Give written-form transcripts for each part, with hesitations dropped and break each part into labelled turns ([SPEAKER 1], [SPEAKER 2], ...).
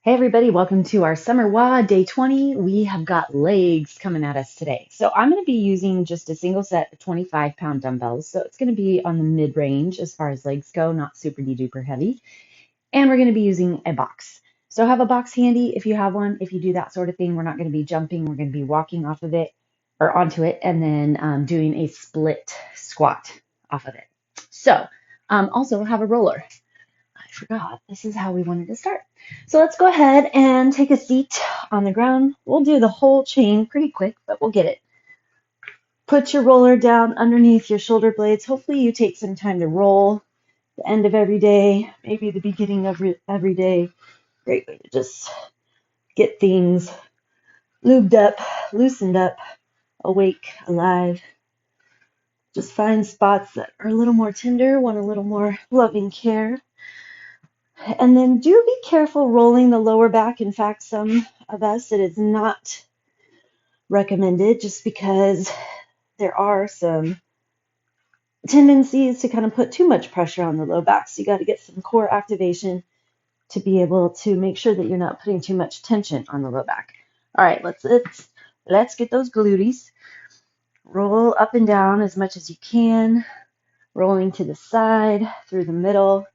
[SPEAKER 1] Hey everybody, welcome to our summer WOD day 20. We have got legs coming at us today. So I'm going to be using just a single set of 25-pound dumbbells. So it's going to be on the mid-range as far as legs go, not super duper heavy. And we're going to be using a box. So have a box handy if you have one. If you do that sort of thing, we're not going to be jumping. We're going to be walking off of it or onto it and then doing a split squat off of it. So also have a roller. I forgot, this is how we wanted to start. So let's go ahead and take a seat on the ground. We'll do the whole chain pretty quick, but we'll get it. Put your roller down underneath your shoulder blades. Hopefully you take some time to roll the end of every day, maybe the beginning of every day. Great way to just get things lubed up, loosened up, awake, alive. Just find spots that are a little more tender, want a little more loving care. And then do be careful rolling the lower back. In fact, some of us, it is not recommended just because there are some tendencies to kind of put too much pressure on the low back. So you got to get some core activation to be able to make sure that you're not putting too much tension on the low back. All right, let's get those glutees. Roll up and down as much as you can, rolling to the side, through the middle.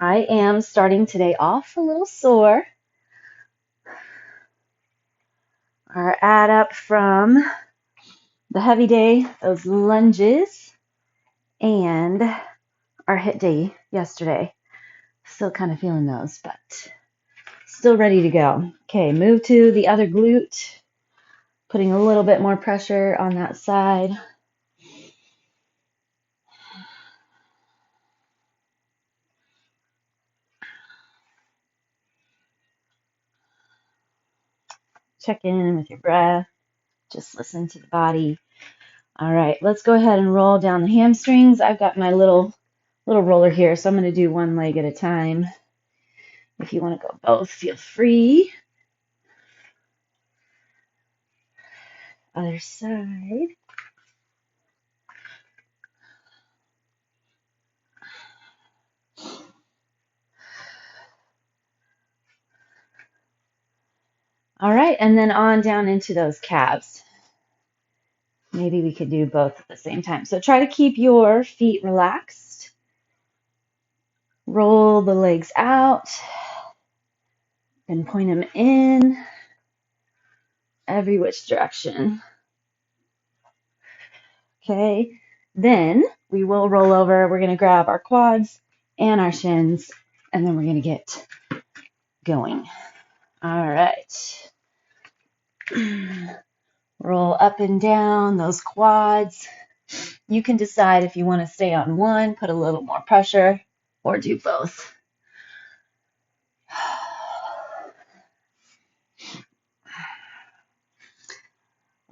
[SPEAKER 1] I am starting today off a little sore. Our add up from the heavy day, those lunges, and our hit day yesterday. Still kind of feeling those, but still ready to go. Okay, move to the other glute, putting a little bit more pressure on that side. Check in with your breath. Just listen to the body. All right, let's go ahead and roll down the hamstrings. I've got my little roller here, so I'm going to do one leg at a time. If you want to go both, feel free. Other side. All right, and then on down into those calves. Maybe we could do both at the same time. So try to keep your feet relaxed. Roll the legs out and point them in every which direction. Okay, then we will roll over. We're going to grab our quads and our shins, and then we're going to get going. All right. Roll up and down those quads. You can decide if you want to stay on one, put a little more pressure, or do both.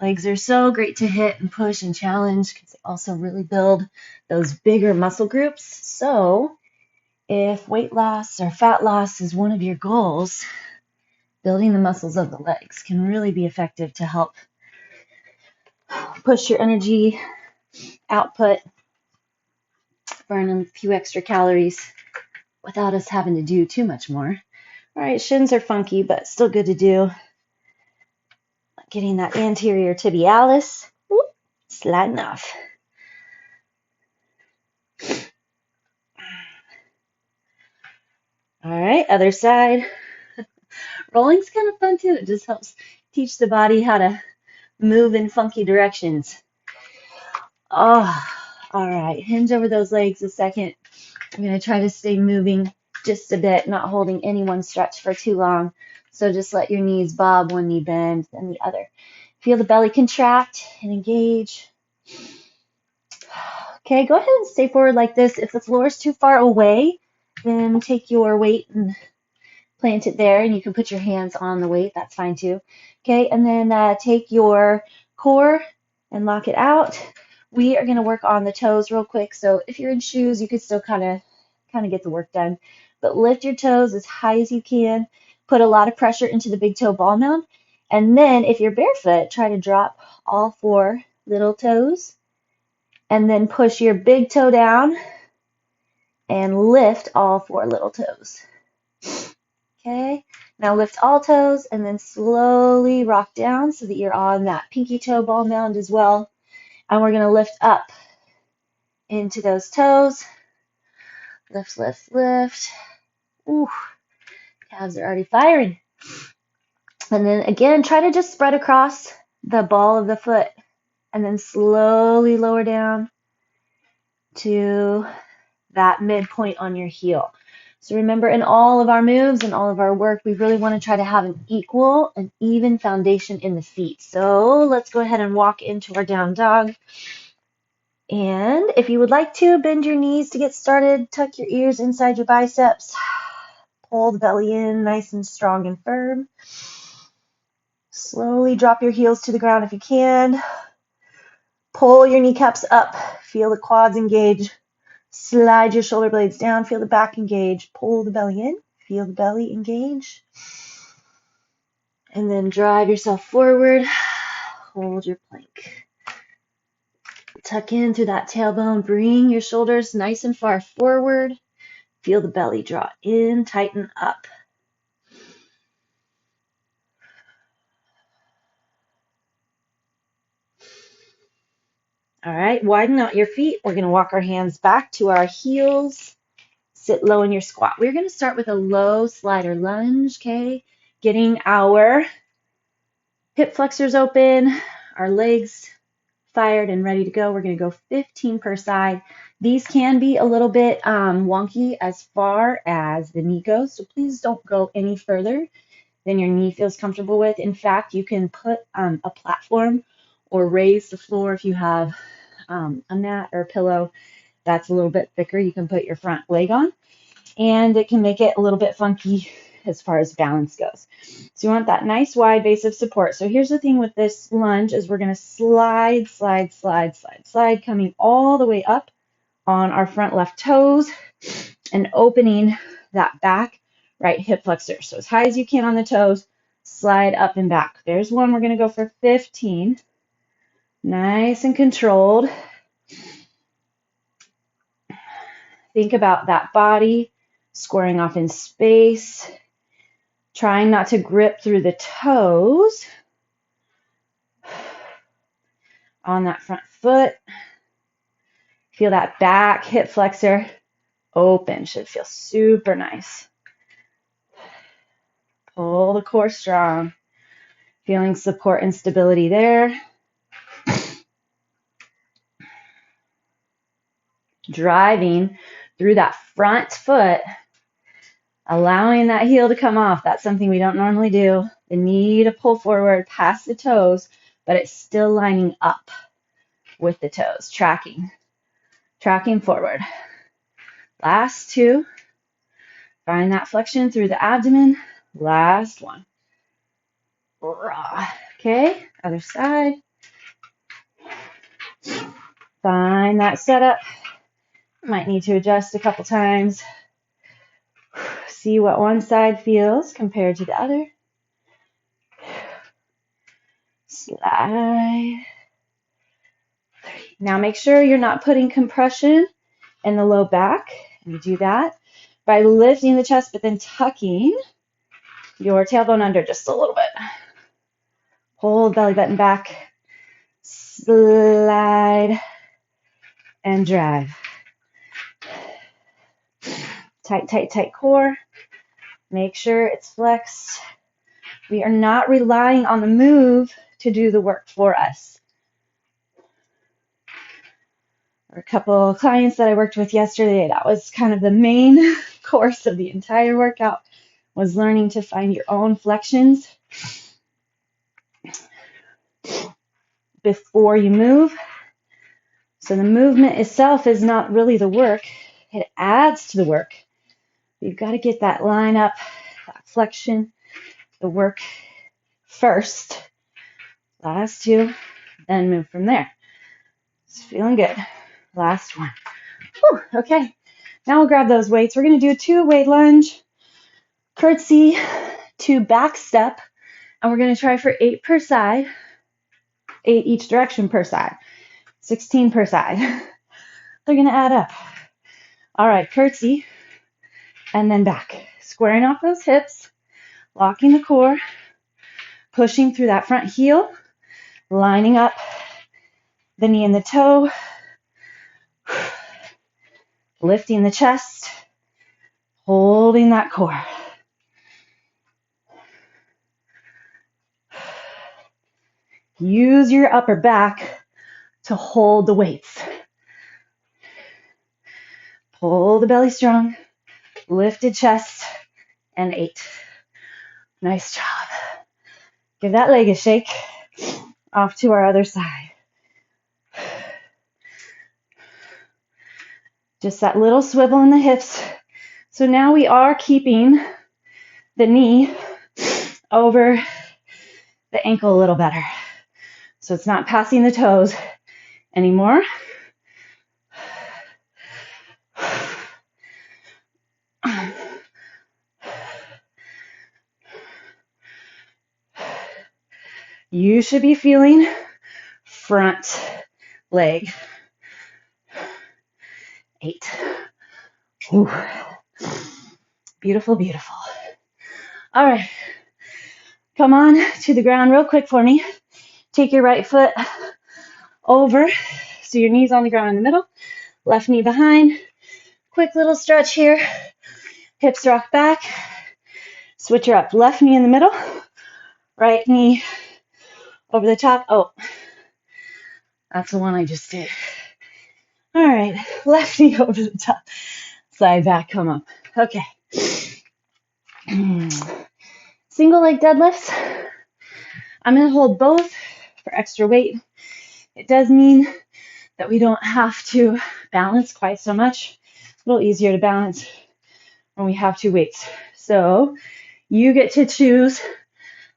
[SPEAKER 1] Legs are so great to hit and push and challenge because they also really build those bigger muscle groups. So if weight loss or fat loss is one of your goals, building the muscles of the legs can really be effective to help push your energy output, burn a few extra calories without us having to do too much more. All right, shins are funky, but still good to do. Getting that anterior tibialis, sliding off. All right, other side. Rolling's kind of fun too. It just helps teach the body how to move in funky directions. Oh, all right. Hinge over those legs a second. I'm going to try to stay moving just a bit, not holding any one stretch for too long. So just let your knees bob, one knee bend, then the other. Feel the belly contract and engage. Okay, go ahead and stay forward like this. If the floor is too far away, then take your weight and plant it there, and you can put your hands on the weight. That's fine too. Okay, and then take your core and lock it out. We are going to work on the toes real quick. So if you're in shoes, you could still kind of get the work done. But lift your toes as high as you can. Put a lot of pressure into the big toe ball mound. And then if you're barefoot, try to drop all 4 little toes. And then push your big toe down and lift all 4 little toes. Okay, now lift all toes and then slowly rock down so that you're on that pinky toe ball mound as well. And we're going to lift up into those toes. Lift, lift, lift. Ooh, calves are already firing. And then again, try to just spread across the ball of the foot and then slowly lower down to that midpoint on your heel. So remember, in all of our moves and all of our work, we really want to try to have an equal and even foundation in the feet. So let's go ahead and walk into our down dog. And if you would like to, bend your knees to get started, tuck your ears inside your biceps, pull the belly in nice and strong and firm. Slowly drop your heels to the ground if you can. Pull your kneecaps up, feel the quads engage. Slide your shoulder blades down, feel the back engage. Pull the belly in, feel the belly engage. And then drive yourself forward. Hold your plank. Tuck in through that tailbone. Bring your shoulders nice and far forward. Feel the belly draw in, tighten up. All right, widen out your feet. We're going to walk our hands back to our heels. Sit low in your squat. We're going to start with a low slider lunge, okay? Getting our hip flexors open, our legs fired and ready to go. We're going to go 15 per side. These can be a little bit wonky as far as the knee goes, so please don't go any further than your knee feels comfortable with. In fact, you can put a platform or raise the floor if you have a mat or a pillow that's a little bit thicker. You can put your front leg on, and it can make it a little bit funky as far as balance goes. So you want that nice wide base of support. So here's the thing with this lunge is we're going to slide, slide, slide, slide, slide, coming all the way up on our front left toes and opening that back right hip flexor. So as high as you can on the toes, slide up and back. There's one. We're going to go for 15. Nice and controlled. Think about that body squaring off in space. Trying not to grip through the toes on that front foot. Feel that back hip flexor open. Should feel super nice. Pull the core strong. Feeling support and stability there. Driving through that front foot. Allowing that heel to come off. That's something we don't normally do. The knee to pull forward past the toes, but it's still lining up with the toes. Tracking forward. Last two. Find that flexion through the abdomen. Last one. Okay, other side. Find that setup. Might need to adjust a couple times. See what one side feels compared to the other. Slide. Now make sure you're not putting compression in the low back. And you do that by lifting the chest, but then tucking your tailbone under just a little bit. Hold belly button back. Slide and drive. Tight, tight, tight core. Make sure it's flexed. We are not relying on the move to do the work for us. There were a couple of clients that I worked with yesterday. That was kind of the main course of the entire workout, was learning to find your own flexions before you move. So the movement itself is not really the work. It adds to the work. You've got to get that line up, that flexion, the work first. Last two, then move from there. It's feeling good. Last one. Whew, okay, now we'll grab those weights. We're going to do a 2-weight lunge, curtsy to back step, and we're going to try for 8 per side, 8 each direction per side, 16 per side. They're going to add up. All right, curtsy, and then back. Squaring off those hips, locking the core, pushing through that front heel, lining up the knee and the toe, lifting the chest, holding that core. Use your upper back to hold the weights. Pull the belly strong, lifted chest, and 8. Nice job. Give that leg a shake. Off to our other side. Just that little swivel in the hips. So now we are keeping the knee over the ankle a little better. So it's not passing the toes anymore. You should be feeling front leg. 8. Ooh. Beautiful, beautiful. All right. Come on to the ground real quick for me. Take your right foot over. So your knee's on the ground in the middle. Left knee behind. Quick little stretch here. Hips rock back. Switch her up. Left knee in the middle. Right knee over the top. Oh, that's the one I just did. All right. Left knee over the top. Slide back, come up. Okay. Single leg deadlifts. I'm going to hold both for extra weight. It does mean that we don't have to balance quite so much. A little easier to balance when we have 2 weights. So you get to choose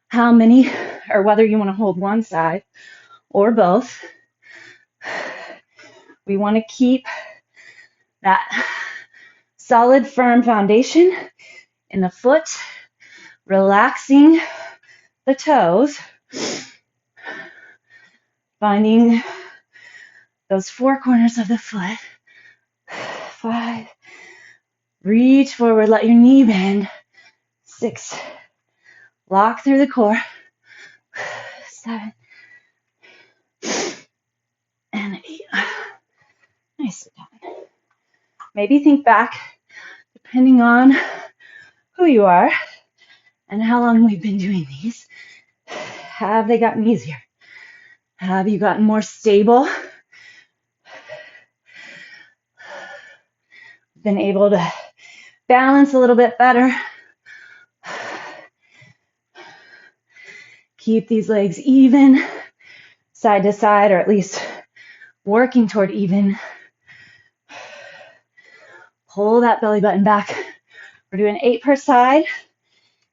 [SPEAKER 1] how many or whether you want to hold one side or both. We want to keep that solid, firm foundation in the foot, relaxing the toes, finding those 4 corners of the foot. 5, reach forward, let your knee bend. 6, lock through the core. 7, and 8. Nicely done. Maybe think back, depending on who you are and how long we've been doing these. Have they gotten easier? Have you gotten more stable? Been able to balance a little bit better? Keep these legs even, side to side, or at least working toward even. Pull that belly button back. We're doing 8 per side,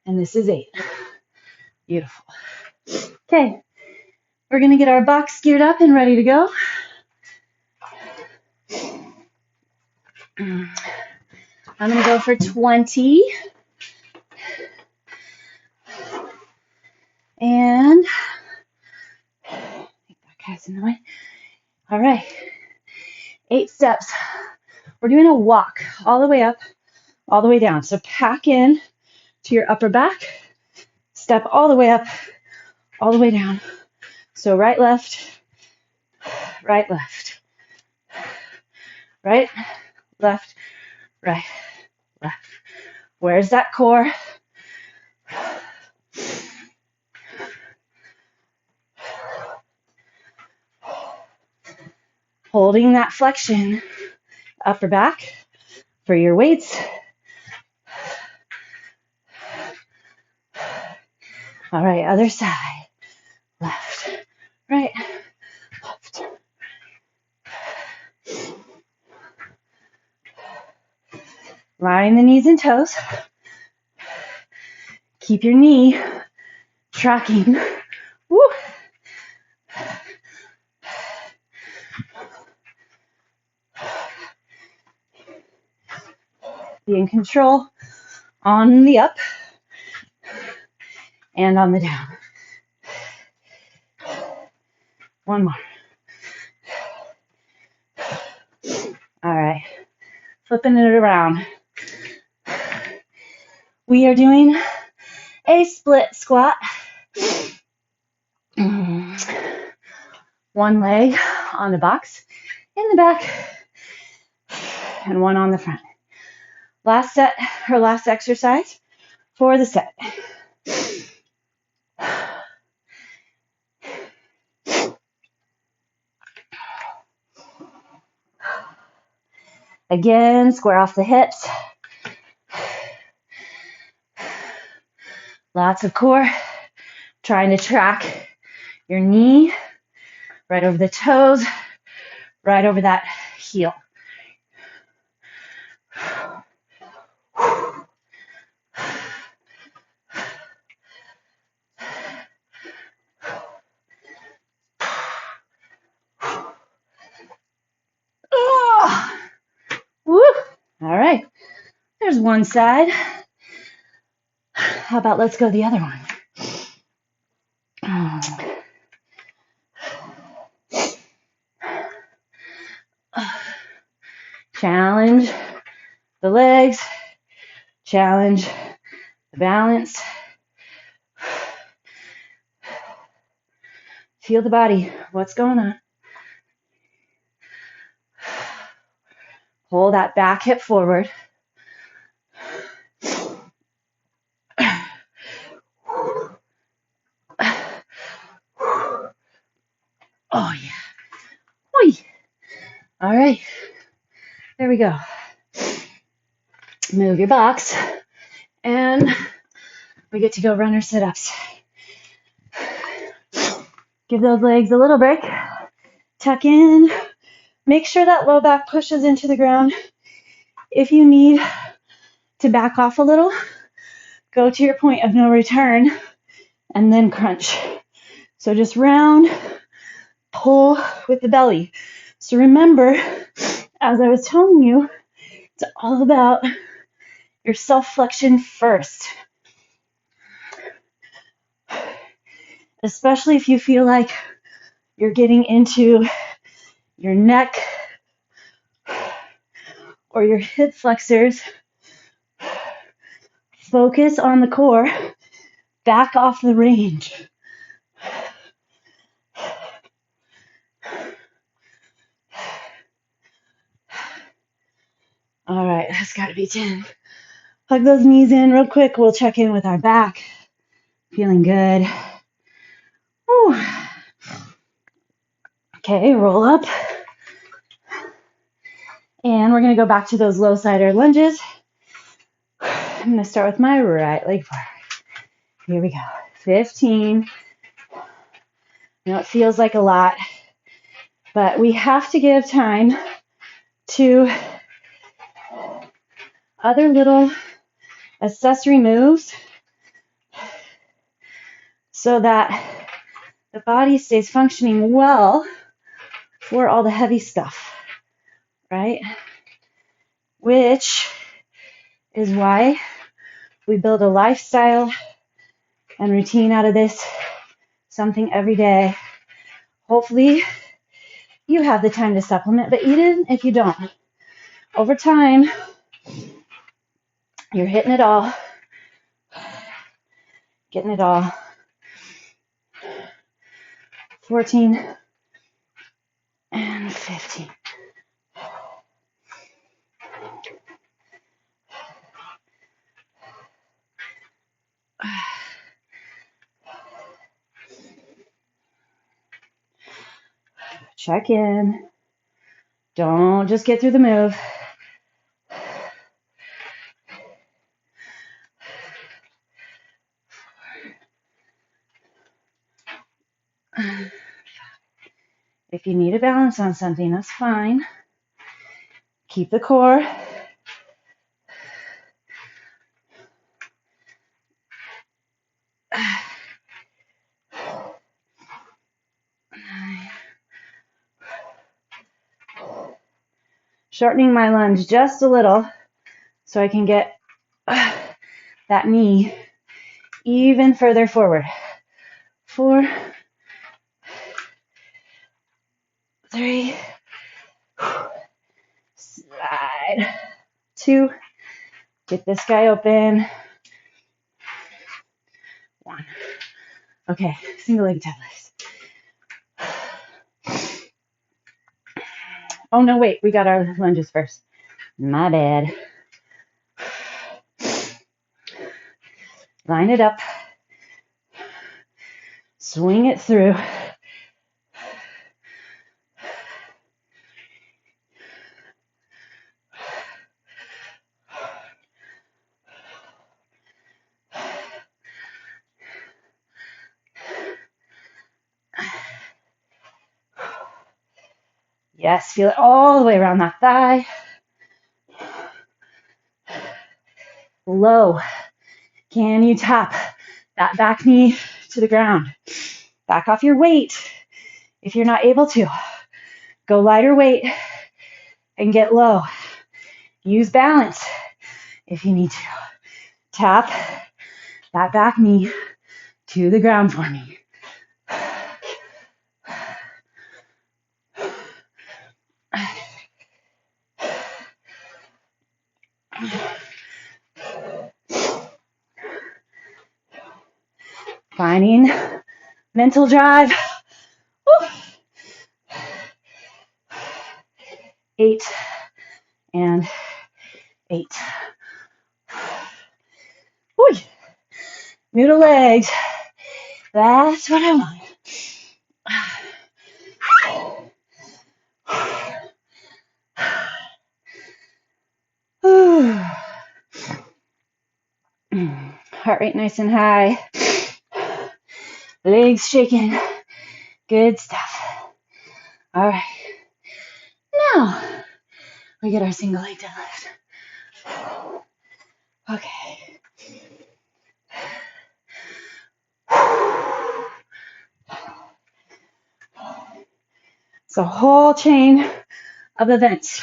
[SPEAKER 1] and this is 8. Beautiful. Okay, we're going to get our box geared up and ready to go. I'm going to go for 20. And I think that guy's in the way. All right, 8 steps. We're doing a walk all the way up, all the way down. So pack in to your upper back, step all the way up, all the way down. So right, left, right, left, right, left, right, left. Where's that core? Holding that flexion, upper back for your weights. All right, other side. Left, right, left. Line the knees and toes. Keep your knee tracking. Woo. Be in control on the up and on the down. One more. All right, flipping it around. We are doing a split squat. One leg on the box in the back and one on the front. Last set or last exercise for the set. Again, square off the hips. Lots of core. Trying to track your knee right over the toes, right over that heel. Oh, woo. All right, there's one side. How about let's go the other one? Challenge the legs, challenge the balance. Feel the body. What's going on? Pull that back hip forward. Oh, yeah. Whee. All right. There we go. Move your box. And we get to go runner sit-ups. Give those legs a little break. Tuck in. Make sure that low back pushes into the ground. If you need to back off a little, go to your point of no return and then crunch. So just round, pull with the belly. So remember, as I was telling you, it's all about your self-flexion first. Especially if you feel like you're getting into your neck or your hip flexors. Focus on the core. Back off the range. All right, that's got to be 10. Hug those knees in real quick. We'll check in with our back. Feeling good. Whew. Okay, roll up. And we're going to go back to those low slider lunges. I'm going to start with my right leg forward. Here we go. 15. I know it feels like a lot, but we have to give time to other little accessory moves so that the body stays functioning well for all the heavy stuff, right? Which is why we build a lifestyle and routine out of this, something every day. Hopefully you have the time to supplement, but even if you don't, over time, you're hitting it all, getting it all. 14 and 15. Check in. Don't just get through the move. If you need a balance on something, that's fine. Keep the core. Shortening my lunge just a little so I can get that knee even further forward. 4, 3, slide. 2, get this guy open. 1. Okay, single leg deadlifts. Oh no, wait, we got our lunges first. My bad. Line it up. Swing it through. Yes, feel it all the way around that thigh. Low. Can you tap that back knee to the ground? Back off your weight if you're not able to. Go lighter weight and get low. Use balance if you need to. Tap that back knee to the ground for me. Finding mental drive. Woo. 8 and 8. Woo. Noodle legs. That's what I want. Heart rate nice and high. Legs shaking. Good stuff. All right. Now we get our single leg deadlift. Okay. So whole chain of events.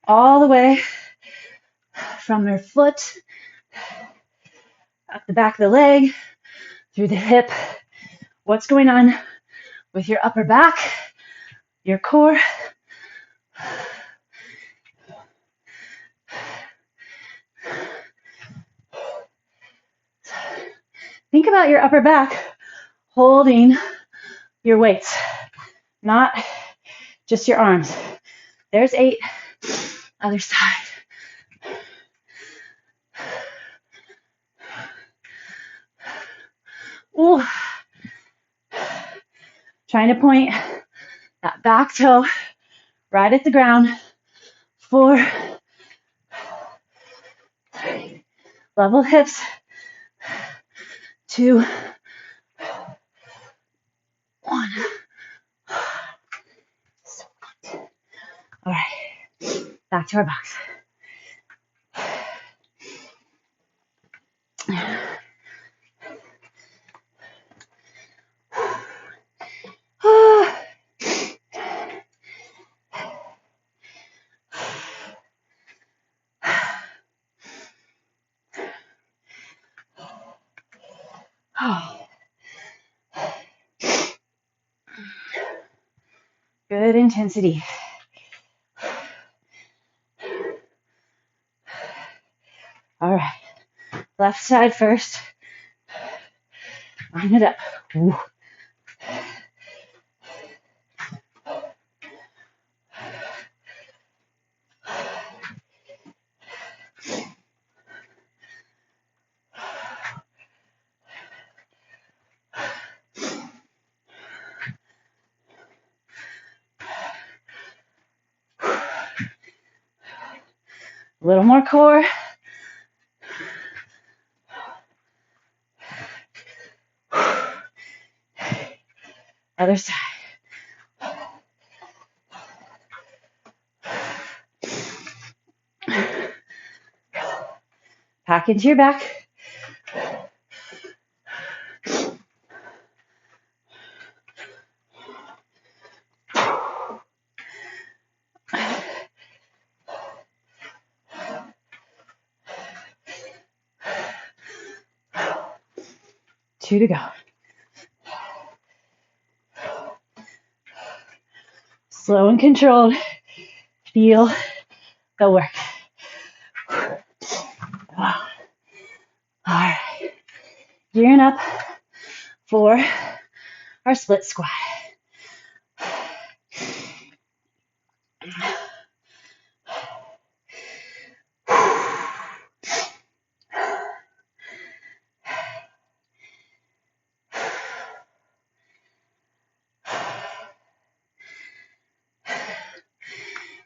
[SPEAKER 1] All the way from your foot, up the back of the leg, through the hip. What's going on with your upper back, your core? Think about your upper back holding your weights, not just your arms. There's 8. Other side. Ooh. Trying to point that back toe right at the ground. 4, 3. Level hips. 2, 1. All right, back to our box. Good intensity. All right, left side first. Line it up. Ooh. A little more core. Other side. Pack into your back. Two to go. Slow and controlled. Feel the work. All right. Gearing up for our split squat.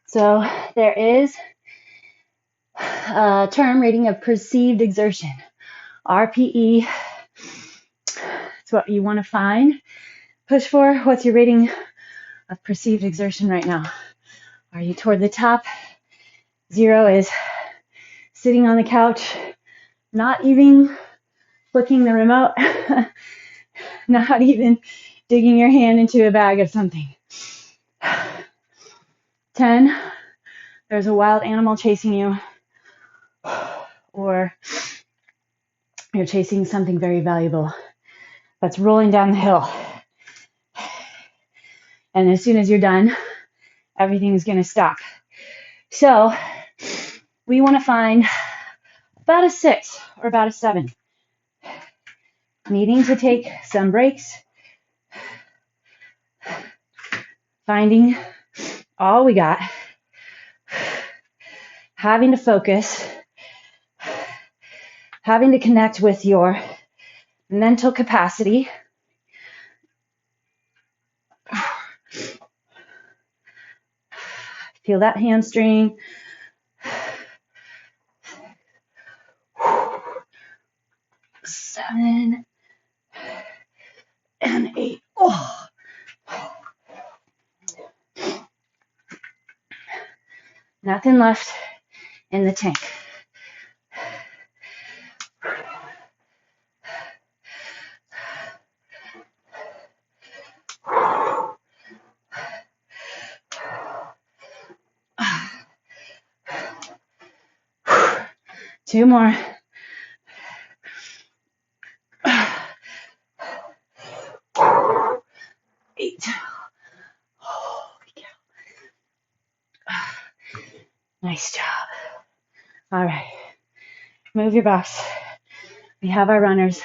[SPEAKER 1] So there is a term, rating of perceived exertion, RPE. It's what you want to find. Push for. What's your rating of perceived exertion right now? Are you toward the top? 0 is sitting on the couch, not even flicking the remote, not even digging your hand into a bag of something. 10, there's a wild animal chasing you, or you're chasing something very valuable that's rolling down the hill. And as soon as you're done, everything's going to stop. So we want to find about a 6 or about a 7. Needing to take some breaks. Finding all we got. Having to focus. Having to connect with your mental capacity. Feel that hamstring. 7 and 8. Oh. Nothing left in the tank. Two more. Eight. Holy cow. Nice job. All right. Move your box. We have our runners.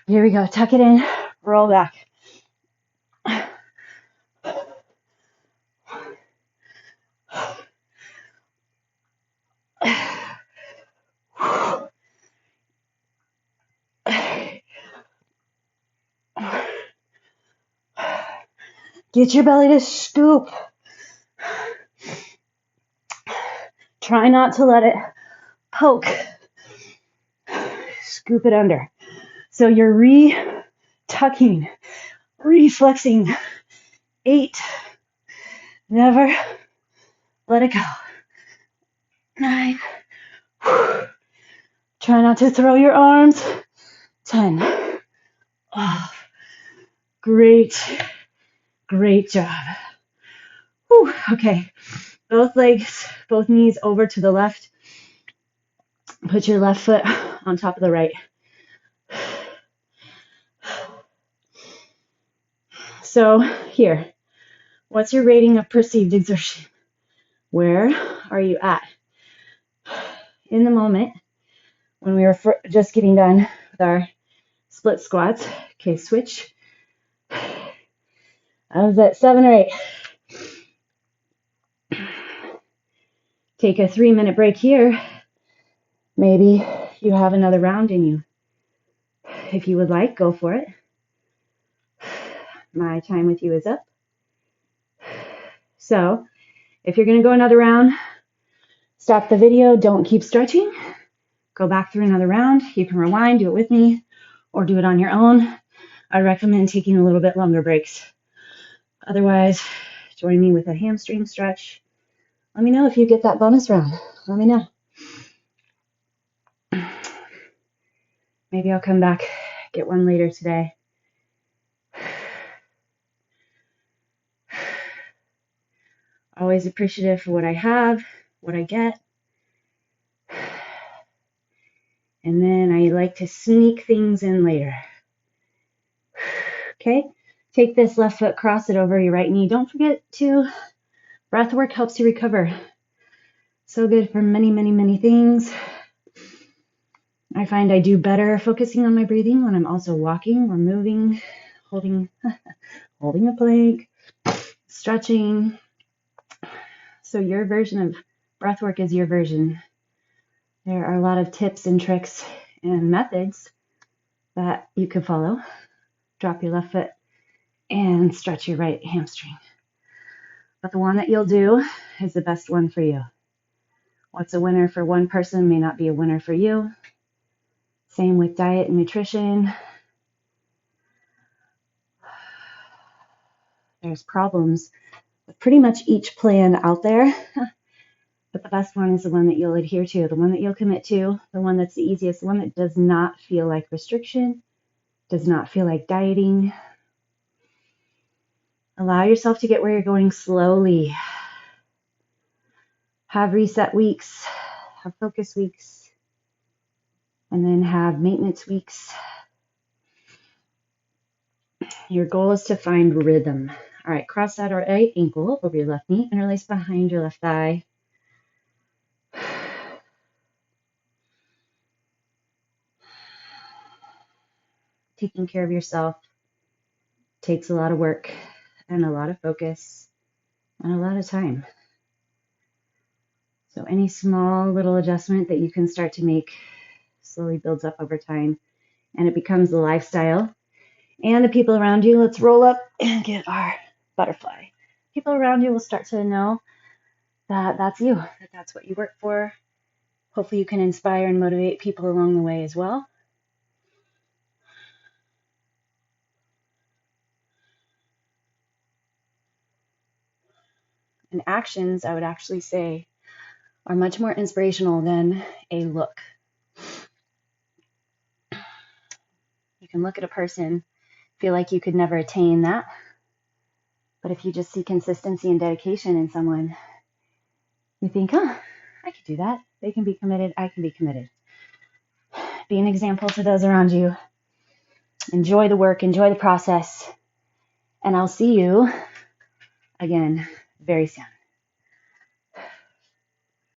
[SPEAKER 1] Here we go. Tuck it in. Roll back. Get your belly to scoop. Try not to let it poke. Scoop it under. So you're re-tucking, reflexing. 8. Never let it go. 9. Try not to throw your arms. 10. Oh, great job. Whew. Okay, both legs, both knees over to the left. Put your left foot on top of the right. So here, what's your rating of perceived exertion? Where are you at? In the moment, when we were just getting done with our split squats. Okay, switch. I was at 7 or 8. Take a 3-minute break here. Maybe you have another round in you. If you would like, go for it. My time with you is up. So, if you're going to go another round, stop the video. Don't keep stretching. Go back through another round. You can rewind, do it with me, or do it on your own. I recommend taking a little bit longer breaks. Otherwise, join me with a hamstring stretch. Let me know if you get that bonus round. Let me know. Maybe I'll come back, get one later today. Always appreciative for what I have, what I get. And then I I like to sneak things in later. Okay, take this left foot, cross it over your right knee. Don't forget to, breath work helps you recover. So good for many, many, many things. I find I do better focusing on my breathing when I'm also walking or moving, holding a plank, stretching. So your version of breath work is your version. There are a lot of tips and tricks and methods that you can follow. Drop your left foot and stretch your right hamstring. But the one that you'll do is the best one for you. What's a winner for one person may not be a winner for you. Same with diet and nutrition. There's problems with pretty much each plan out there. But the best one is the one that you'll adhere to, the one that you'll commit to, the one that's the easiest, the one that does not feel like restriction, does not feel like dieting. Allow yourself to get where you're going slowly. Have reset weeks, have focus weeks, and then have maintenance weeks. Your goal is to find rhythm. All right, cross that right ankle over your left knee, interlace behind your left thigh. Taking care of yourself takes a lot of work and a lot of focus and a lot of time. So any small little adjustment that you can start to make slowly builds up over time, and it becomes a lifestyle. And the people around you, let's roll up and get our butterfly. People around you will start to know that that's you, that that's what you work for. Hopefully you can inspire and motivate people along the way as well. And actions, I would actually say, are much more inspirational than a look. You can look at a person, feel like you could never attain that. But if you just see consistency and dedication in someone, you think, I could do that. They can be committed. I can be committed. Be an example to those around you. Enjoy the work. Enjoy the process. And I'll see you again very soon.